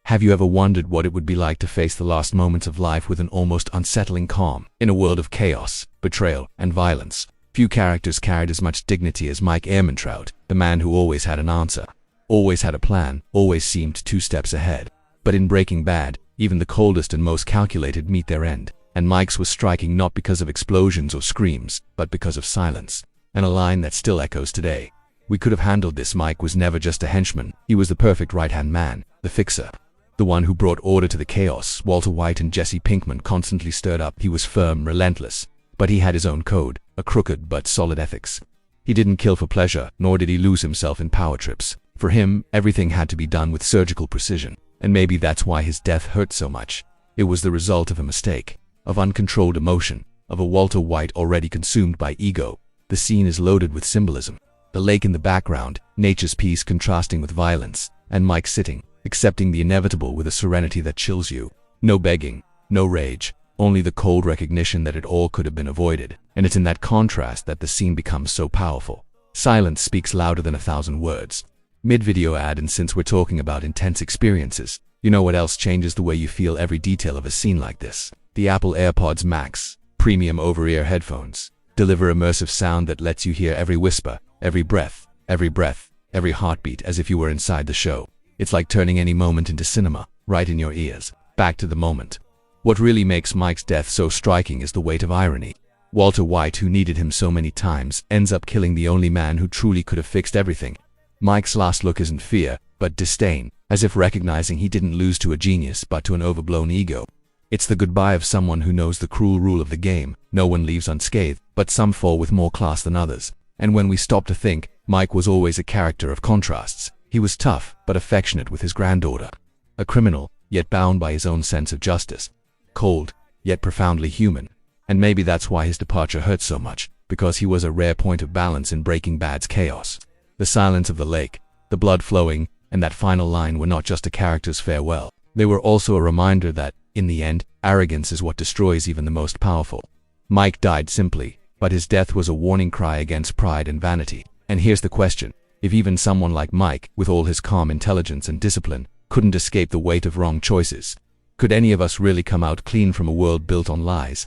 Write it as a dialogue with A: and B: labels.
A: Have you ever wondered what it would be like to face the last moments of life with an almost unsettling calm? In a world of chaos, betrayal, and violence, few characters carried as much dignity as Mike Ehrmantraut, the man who always had an answer, always had a plan, always seemed 2 steps ahead. But in Breaking Bad, even the coldest and most calculated meet their end, and Mike's was striking not because of explosions or screams, but because of silence, and a line that still echoes today. We could have handled this. Mike was never just a henchman. He was the perfect right-hand man, the fixer. The one who brought order to the chaos Walter White and Jesse Pinkman constantly stirred up. He was firm, relentless, but he had his own code, a crooked but solid ethics. He didn't kill for pleasure, nor did he lose himself in power trips. For him, everything had to be done with surgical precision, and maybe that's why his death hurt so much. It was the result of a mistake, of uncontrolled emotion, of a Walter White already consumed by ego. The scene is loaded with symbolism. The lake in the background, nature's peace contrasting with violence, and Mike sitting, accepting the inevitable with a serenity that chills you. No begging, no rage, only the cold recognition that it all could have been avoided. And it's in that contrast that the scene becomes so powerful. Silence speaks louder than 1,000 words. Mid-video ad, and since we're talking about intense experiences, you know what else changes the way you feel every detail of a scene like this? The Apple AirPods Max, premium over-ear headphones, deliver immersive sound that lets you hear every whisper, every breath, every heartbeat as if you were inside the show. It's like turning any moment into cinema, right in your ears, back to the moment. What really makes Mike's death so striking is the weight of irony. Walter White, who needed him so many times, ends up killing the only man who truly could have fixed everything. Mike's last look isn't fear, but disdain, as if recognizing he didn't lose to a genius but to an overblown ego. It's the goodbye of someone who knows the cruel rule of the game. No one leaves unscathed, but some fall with more class than others. And when we stop to think, Mike was always a character of contrasts. He was tough, but affectionate with his granddaughter. A criminal, yet bound by his own sense of justice. Cold, yet profoundly human. And maybe that's why his departure hurt so much, because he was a rare point of balance in Breaking Bad's chaos. The silence of the lake, the blood flowing, and that final line were not just a character's farewell. They were also a reminder that, in the end, arrogance is what destroys even the most powerful. Mike died simply, but his death was a warning cry against pride and vanity. And here's the question. If even someone like Mike, with all his calm intelligence and discipline, couldn't escape the weight of wrong choices, could any of us really come out clean from a world built on lies?